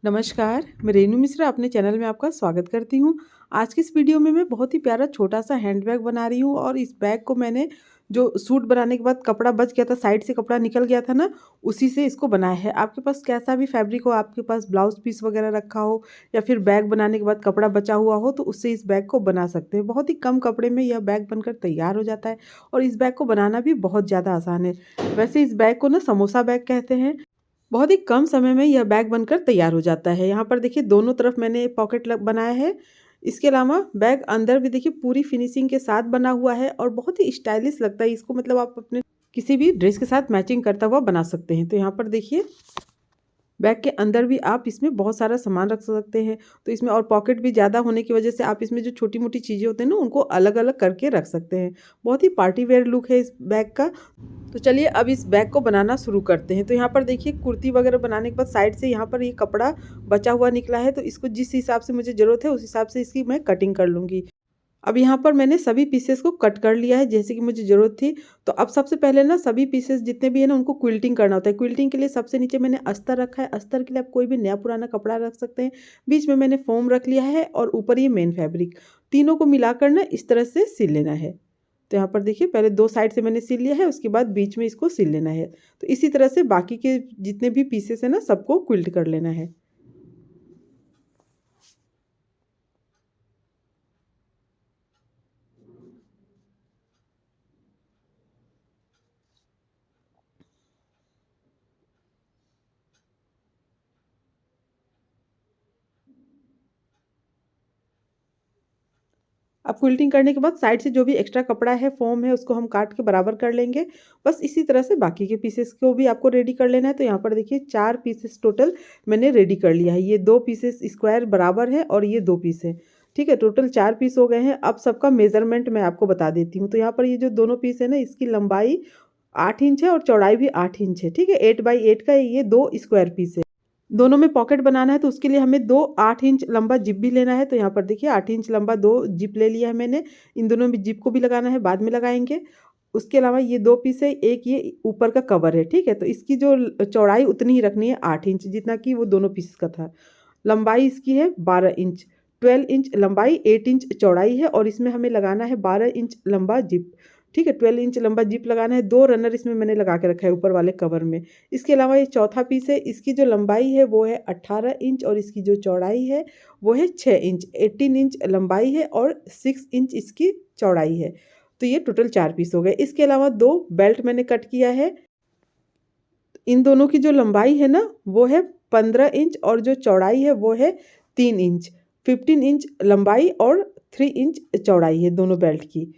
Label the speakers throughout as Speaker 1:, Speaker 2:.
Speaker 1: नमस्कार, मैं रेनू मिश्रा अपने चैनल में आपका स्वागत करती हूँ। आज की इस वीडियो में मैं बहुत ही प्यारा छोटा-सा हैंड बैग बना रही हूँ और इस बैग को मैंने जो सूट बनाने के बाद कपड़ा बच गया था, साइड से कपड़ा निकल गया था ना, उसी से इसको बनाया है। आपके पास कैसा भी फैब्रिक हो, आपके पास ब्लाउज़ पीस वगैरह रखा हो या फिर बैग बनाने के बाद कपड़ा बचा हुआ हो, तो उससे इस बैग को बना सकते हैं। बहुत ही कम कपड़े में यह बैग बनकर तैयार हो जाता है और इस बैग को बनाना भी बहुत ज़्यादा आसान है। वैसे इस बैग को ना समोसा बैग कहते हैं। बहुत ही कम समय में यह बैग बनकर तैयार हो जाता है। यहाँ पर देखिए दोनों तरफ मैंने पॉकेट बनाया है। इसके अलावा बैग अंदर भी देखिए पूरी फिनिशिंग के साथ बना हुआ है और बहुत ही स्टाइलिश लगता है। इसको मतलब आप अपने किसी भी ड्रेस के साथ मैचिंग करता हुआ बना सकते हैं। तो यहाँ पर देखिए बैग के अंदर भी आप इसमें बहुत सारा सामान रख सकते हैं। तो इसमें और पॉकेट भी ज़्यादा होने की वजह से आप इसमें जो छोटी-मोटी चीज़ें होती हैं ना, उनको अलग-अलग करके रख सकते हैं। बहुत ही पार्टी वेयर लुक है इस बैग का। तो चलिए अब इस बैग को बनाना शुरू करते हैं। तो यहाँ पर देखिए कुर्ती वगैरह बनाने के बाद साइड से यहाँ पर ये कपड़ा बचा हुआ निकला है, तो इसको जिस हिसाब से मुझे ज़रूरत है उस हिसाब से इसकी मैं कटिंग कर लूँगी। अब यहाँ पर मैंने सभी पीसेस को कट कर लिया है जैसे कि मुझे ज़रूरत थी। तो अब सबसे पहले ना सभी पीसेस जितने भी हैं ना उनको क्विल्टिंग करना होता है। क्विल्टिंग के लिए सबसे नीचे मैंने अस्तर रखा है। अस्तर के लिए आप कोई भी नया पुराना कपड़ा रख सकते हैं। बीच में मैंने फ़ोम रख लिया है और ऊपर ये मेन फैब्रिक। तीनों को मिलाकर ना इस तरह से सिल लेना है। तो यहाँ पर देखिए पहले 2 साइड से मैंने सिल लिया है, उसके बाद बीच में इसको सिल लेना है। तो इसी तरह से बाकी के जितने भी पीसेस हैं ना सबको क्विल्ट कर लेना है। अब क्विल्टिंग करने के बाद साइड से जो भी एक्स्ट्रा कपड़ा है, फ़ोम है, उसको हम काट के बराबर कर लेंगे। बस इसी तरह से बाकी के पीसेस को भी आपको रेडी कर लेना है। तो यहाँ पर देखिए 4 पीसेस टोटल मैंने रेडी कर लिया है। ये 2 पीसेस स्क्वायर बराबर है और ये 2 पीस है। ठीक है, टोटल 4 पीस हो गए हैं। अब सबका मेज़रमेंट मैं आपको बता देती हूँ। तो यहाँ पर ये जो दोनों पीस है ना, इसकी लंबाई 8 इंच है और चौड़ाई भी 8 इंच है। ठीक है, 8 बाई 8 का ये 2 स्क्वायर पीस है। दोनों में पॉकेट बनाना है तो उसके लिए हमें 2 8 इंच लंबा जिप भी लेना है। तो यहाँ पर देखिए 8 इंच लंबा 2 जिप ले लिया है मैंने। इन दोनों में जिप को भी लगाना है, बाद में लगाएँगे। उसके अलावा ये 2 पीस है, एक ये ऊपर का कवर है, ठीक है? तो इसकी जो चौड़ाई उतनी ही रखनी है 8 इंच जितना कि वो दोनों पीस का था। लंबाई इसकी है 12 इंच, 12 इंच लंबाई, 8 इंच चौड़ाई है और इसमें हमें लगाना है 12 इंच लंबा जिप। ठीक है, 12 इंच लंबा जिप लगाना है। 2 रनर इसमें मैंने लगा के रखा है ऊपर वाले कवर में। इसके अलावा ये चौथा पीस है, इसकी जो लंबाई है वो है 18 इंच और इसकी जो चौड़ाई है वो है 6 इंच। 18 इंच लंबाई है और 6 इंच इसकी चौड़ाई है। तो ये टोटल 4 पीस हो गए। इसके अलावा 2 बेल्ट मैंने कट किया है। इन दोनों की जो लंबाई है ना वो है 15 इंच और जो चौड़ाई है वो है 3 इंच। 15 इंच लंबाई और 3 इंच चौड़ाई है दोनों बेल्ट की।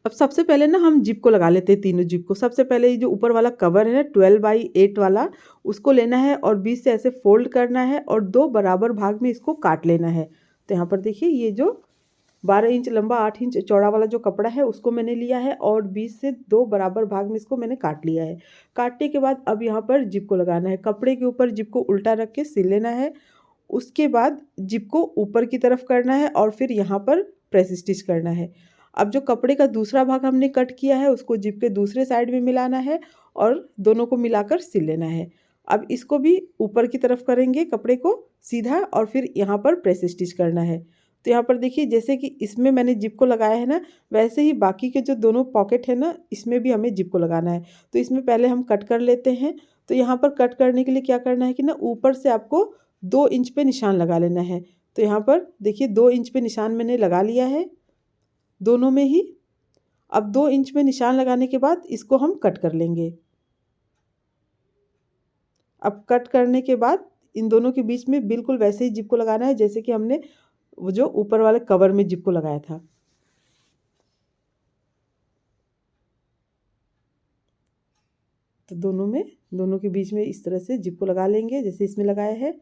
Speaker 1: अब सबसे पहले ना हम जिप को लगा लेते हैं, तीनों जिप को। सबसे पहले ये जो ऊपर वाला कवर है ना 12 बाई 8 वाला, उसको लेना है और बीच से ऐसे फोल्ड करना है और 2 बराबर भाग में इसको काट लेना है। तो यहाँ पर देखिए ये जो 12 इंच लंबा 8 इंच चौड़ा वाला जो कपड़ा है उसको मैंने लिया है और बीच से 2 बराबर भाग में इसको मैंने काट लिया है। काटने के बाद अब यहाँ पर जिप को लगाना है। कपड़े के ऊपर जिप को उल्टा रख के सिल लेना है। उसके बाद जिप को ऊपर की तरफ करना है और फिर यहाँ पर प्रेस स्टिच करना है। अब जो कपड़े का दूसरा भाग हमने कट किया है उसको जिप के दूसरे साइड में मिलाना है और दोनों को मिलाकर सिल लेना है। अब इसको भी ऊपर की तरफ करेंगे कपड़े को सीधा और फिर यहाँ पर प्रेस स्टिच करना है। तो यहाँ पर देखिए जैसे कि इसमें मैंने जिप को लगाया है ना, वैसे ही बाकी के जो दोनों पॉकेट है ना इसमें भी हमें जिप को लगाना है। तो इसमें पहले हम कट कर लेते हैं। तो यहाँ पर कट करने के लिए क्या करना है कि ना ऊपर से आपको 2 इंच पे निशान लगा लेना है। तो यहाँ पर देखिए 2 इंच पे निशान मैंने लगा लिया है दोनों में ही। अब 2 इंच में निशान लगाने के बाद इसको हम कट कर लेंगे। अब कट करने के बाद इन दोनों के बीच में बिल्कुल वैसे ही जिप को लगाना है जैसे कि हमने वो जो ऊपर वाले कवर में जिप को लगाया था। तो दोनों के बीच में इस तरह से जिप को लगा लेंगे जैसे इसमें लगाया है।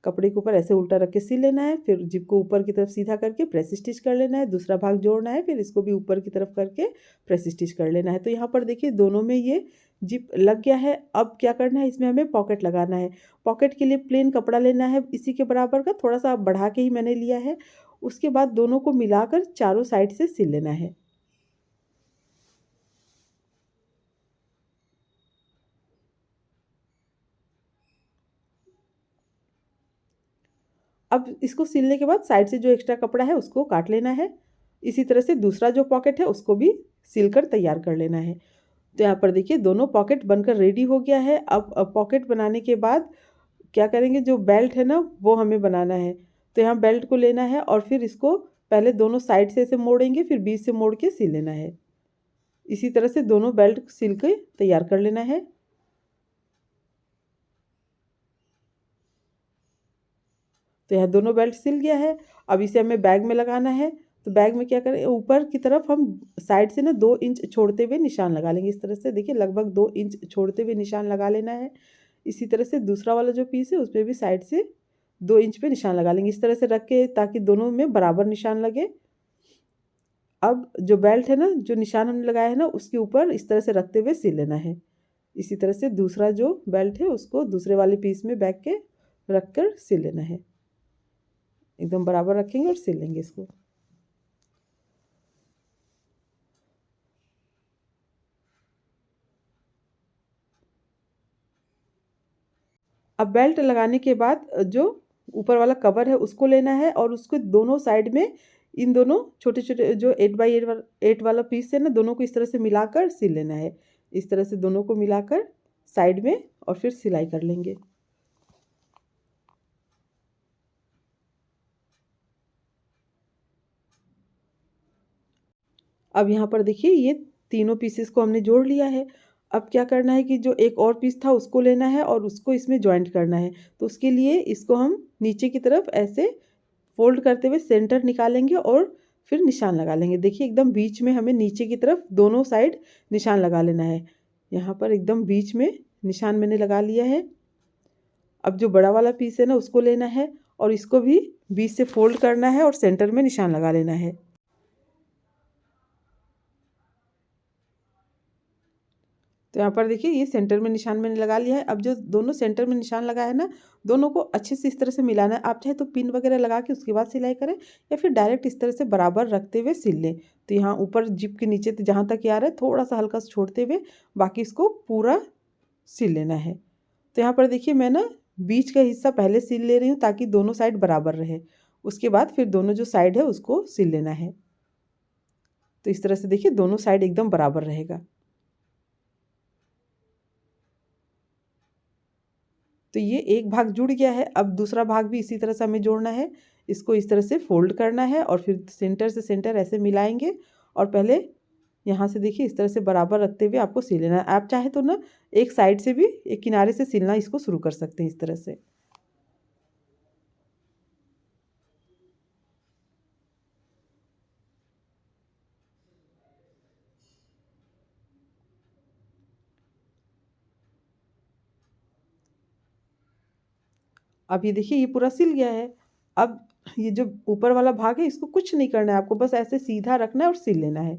Speaker 1: कपड़े के ऊपर ऐसे उल्टा रख के सिल लेना है, फिर जिप को ऊपर की तरफ सीधा करके प्रेस स्टिच कर लेना है, दूसरा भाग जोड़ना है, फिर इसको भी ऊपर की तरफ करके प्रेस स्टिच कर लेना है। तो यहाँ पर देखिए दोनों में ये जिप लग गया है। अब क्या करना है, इसमें हमें पॉकेट लगाना है। पॉकेट के लिए प्लेन कपड़ा लेना है इसी के बराबर का, थोड़ा सा बढ़ा के ही मैंने लिया है। उसके बाद दोनों को मिलाकर चारों साइड से सिल लेना है। अब इसको सिलने के बाद साइड से जो एक्स्ट्रा कपड़ा है उसको काट लेना है। इसी तरह से दूसरा जो पॉकेट है उसको भी सिलकर तैयार कर लेना है। तो यहाँ पर देखिए दोनों पॉकेट बनकर रेडी हो गया है। अब पॉकेट बनाने के बाद क्या करेंगे, जो बेल्ट है ना वो हमें बनाना है। तो यहाँ बेल्ट को लेना है और फिर इसको पहले दोनों साइड से ऐसे मोड़ेंगे, फिर बीच से मोड़ के सिल लेना है। इसी तरह से दोनों बेल्ट सिल के तैयार कर लेना है। तो यहाँ दोनों बेल्ट सिल गया है। अब इसे हमें बैग में लगाना है। तो बैग में क्या करें, ऊपर की तरफ हम साइड से ना 2 इंच छोड़ते हुए निशान लगा लेंगे। इस तरह से देखिए लगभग 2 इंच छोड़ते हुए निशान लगा लेना है। इसी तरह से दूसरा वाला जो पीस है उस पर भी साइड से 2 इंच पे निशान लगा लेंगे, इस तरह से रख के, ताकि दोनों में बराबर निशान लगे। अब जो बेल्ट है ना, जो निशान हमने लगाया है ना, उसके ऊपर इस तरह से रखते हुए सिल लेना है। इसी तरह से दूसरा जो बेल्ट है उसको दूसरे वाले पीस में बैग के रख कर सिल लेना है। एकदम बराबर रखेंगे और सिल लेंगे इसको। अब बेल्ट लगाने के बाद जो ऊपर वाला कवर है उसको लेना है और उसको दोनों साइड में इन दोनों छोटे छोटे जो 8x8 वाला पीस है ना, दोनों को इस तरह से मिलाकर सिल लेना है। इस तरह से दोनों को मिलाकर साइड में और फिर सिलाई कर लेंगे। अब यहाँ पर देखिए ये तीनों पीसेस को हमने जोड़ लिया है। अब क्या करना है कि जो एक और पीस था उसको लेना है और उसको इसमें जॉइंट करना है। तो उसके लिए इसको हम नीचे की तरफ ऐसे फोल्ड करते हुए सेंटर निकालेंगे और फिर निशान लगा लेंगे। देखिए एकदम बीच में हमें नीचे की तरफ दोनों साइड निशान लगा लेना है। यहाँ पर एकदम बीच में निशान मैंने लगा लिया है। अब जो बड़ा वाला पीस है ना उसको लेना है और इसको भी बीच से फोल्ड करना है और सेंटर में निशान लगा लेना है। तो यहाँ पर देखिए ये सेंटर में निशान मैंने लगा लिया है। अब जो दोनों सेंटर में निशान लगा है ना, दोनों को अच्छे से इस तरह से मिलाना है। आप चाहे तो पिन वगैरह लगा के उसके बाद सिलाई करें या फिर डायरेक्ट इस तरह से बराबर रखते हुए सिल लें। तो यहाँ ऊपर जिप के नीचे जहाँ तक आ रहा है थोड़ा सा हल्का सा छोड़ते हुए बाकी इसको पूरा सिल लेना है। तो यहाँ पर देखिए मैं ना बीच का हिस्सा पहले सिल ले रही हूँ ताकि दोनों साइड बराबर रहे। उसके बाद फिर दोनों जो साइड है उसको सिल लेना है। तो इस तरह से देखिए दोनों साइड एकदम बराबर रहेगा। तो ये एक भाग जुड़ गया है। अब दूसरा भाग भी इसी तरह से हमें जोड़ना है। इसको इस तरह से फोल्ड करना है और फिर सेंटर से सेंटर ऐसे मिलाएंगे और पहले यहाँ से देखिए इस तरह से बराबर रखते हुए आपको सिल लेना है। आप चाहे तो ना एक साइड से भी, एक किनारे से सिलना इसको शुरू कर सकते हैं इस तरह से। अब ये देखिए ये पूरा सिल गया है। अब ये जो ऊपर वाला भाग है इसको कुछ नहीं करना है आपको, बस ऐसे सीधा रखना है और सिल लेना है।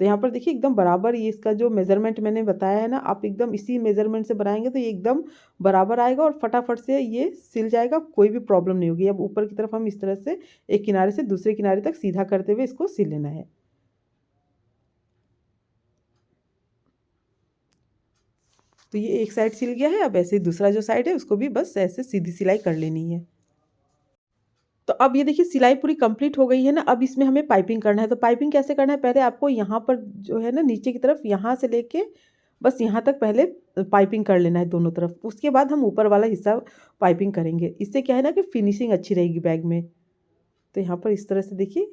Speaker 1: तो यहाँ पर देखिए एकदम बराबर ये इसका जो मेज़रमेंट मैंने बताया है ना, आप एकदम इसी मेज़रमेंट से बनाएंगे तो ये एकदम बराबर आएगा और फटाफट से ये सिल जाएगा, कोई भी प्रॉब्लम नहीं होगी। अब ऊपर की तरफ हम इस तरह से एक किनारे से दूसरे किनारे तक सीधा करते हुए इसको सिल लेना है। तो ये एक साइड सिल गया है। अब ऐसे ही दूसरा जो साइड है उसको भी बस ऐसे सीधी सिलाई कर लेनी है। तो अब ये देखिए सिलाई पूरी कंप्लीट हो गई है ना। अब इसमें हमें पाइपिंग करना है। तो पाइपिंग कैसे करना है, पहले आपको यहाँ पर जो है ना नीचे की तरफ यहाँ से लेके बस यहाँ तक पहले पाइपिंग कर लेना है दोनों तरफ। उसके बाद हम ऊपर वाला हिस्सा पाइपिंग करेंगे। इससे क्या है ना कि फिनिशिंग अच्छी रहेगी बैग में। तो यहाँ पर इस तरह से देखिए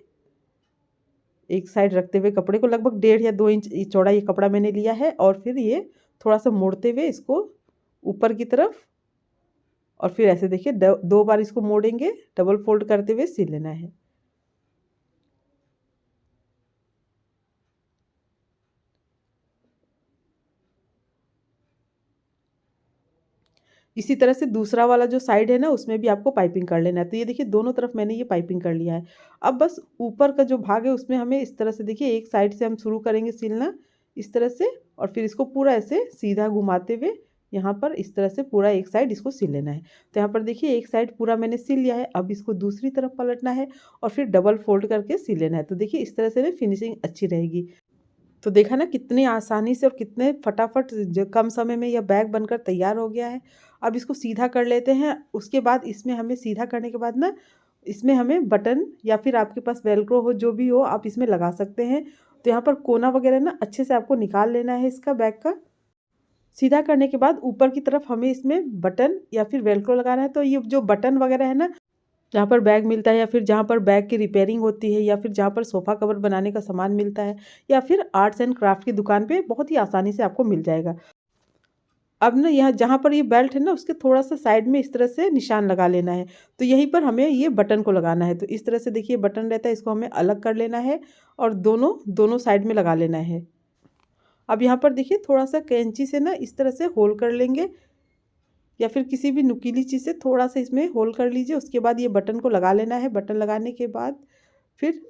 Speaker 1: एक साइड रखते हुए कपड़े को लगभग 1.5 या 2 इंच चौड़ा ये कपड़ा मैंने लिया है और फिर ये थोड़ा सा मोड़ते हुए इसको ऊपर की तरफ और फिर ऐसे देखिए 2 बार इसको मोड़ेंगे, डबल फोल्ड करते हुए सिल लेना है। इसी तरह से दूसरा वाला जो साइड है ना उसमें भी आपको पाइपिंग कर लेना है। तो ये देखिए दोनों तरफ मैंने ये पाइपिंग कर लिया है। अब बस ऊपर का जो भाग है उसमें हमें इस तरह से देखिए एक साइड से हम शुरू करेंगे सिलना इस तरह से और फिर इसको पूरा ऐसे सीधा घुमाते हुए यहाँ पर इस तरह से पूरा एक साइड इसको सिल लेना है। तो यहाँ पर देखिए एक साइड पूरा मैंने सिल लिया है। अब इसको दूसरी तरफ पलटना है और फिर डबल फोल्ड करके सिल लेना है। तो देखिए इस तरह से ना फिनिशिंग अच्छी रहेगी। तो देखा ना कितनी आसानी से और कितने फटाफट कम समय में यह बैग बनकर तैयार हो गया है। अब इसको सीधा कर लेते हैं। उसके बाद इसमें हमें सीधा करने के बाद ना इसमें हमें बटन या फिर आपके पास वेलक्रो हो, जो भी हो आप इसमें लगा सकते हैं। तो यहाँ पर कोना वगैरह ना अच्छे से आपको निकाल लेना है इसका बैग का। सीधा करने के बाद ऊपर की तरफ हमें इसमें बटन या फिर वेलक्रो लगाना है। तो ये जो बटन वगैरह है ना, जहाँ पर बैग मिलता है या फिर जहाँ पर बैग की रिपेयरिंग होती है या फिर जहाँ पर सोफ़ा कवर बनाने का सामान मिलता है या फिर आर्ट्स एंड क्राफ्ट की दुकान पे बहुत ही आसानी से आपको मिल जाएगा। अब ना यहाँ जहाँ पर ये बेल्ट है ना, उसके थोड़ा सा साइड में इस तरह से निशान लगा लेना है। तो यहीं पर हमें ये बटन को लगाना है। तो इस तरह से देखिए बटन रहता है, इसको हमें अलग कर लेना है और दोनों दोनों साइड में लगा लेना है। अब यहाँ पर देखिए थोड़ा सा कैंची से ना इस तरह से होल कर लेंगे या फिर किसी भी नुकीली चीज़ से थोड़ा सा इसमें होल कर लीजिए। उसके बाद ये बटन को लगा लेना है। बटन लगाने के बाद फिर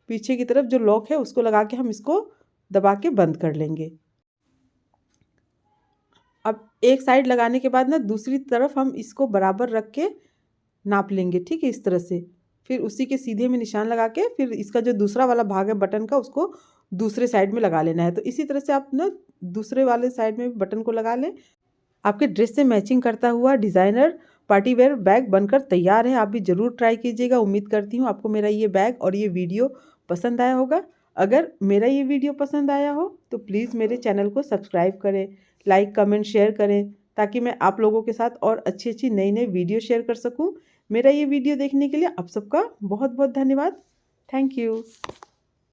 Speaker 1: पीछे की तरफ जो लॉक है उसको लगा के हम इसको दबा के बंद कर लेंगे। अब एक साइड लगाने के बाद ना दूसरी तरफ हम इसको बराबर रख के नाप लेंगे, ठीक है, इस तरह से। फिर उसी के सीधे में निशान लगा के फिर इसका जो दूसरा वाला भाग है बटन का, उसको दूसरे साइड में लगा लेना है। तो इसी तरह से आप ना दूसरे वाले साइड में बटन को लगा लें। आपके ड्रेस से मैचिंग करता हुआ डिज़ाइनर पार्टी वेयर बैग बनकर तैयार है। आप भी ज़रूर ट्राई कीजिएगा। उम्मीद करती हूँ आपको मेरा ये बैग और ये वीडियो पसंद आया होगा। अगर मेरा ये वीडियो पसंद आया हो तो प्लीज़ मेरे चैनल को सब्सक्राइब करें, लाइक कमेंट शेयर करें, ताकि मैं आप लोगों के साथ और अच्छी अच्छी नई नई वीडियो शेयर कर सकूँ। मेरा ये वीडियो देखने के लिए आप सबका बहुत बहुत धन्यवाद। Thank you.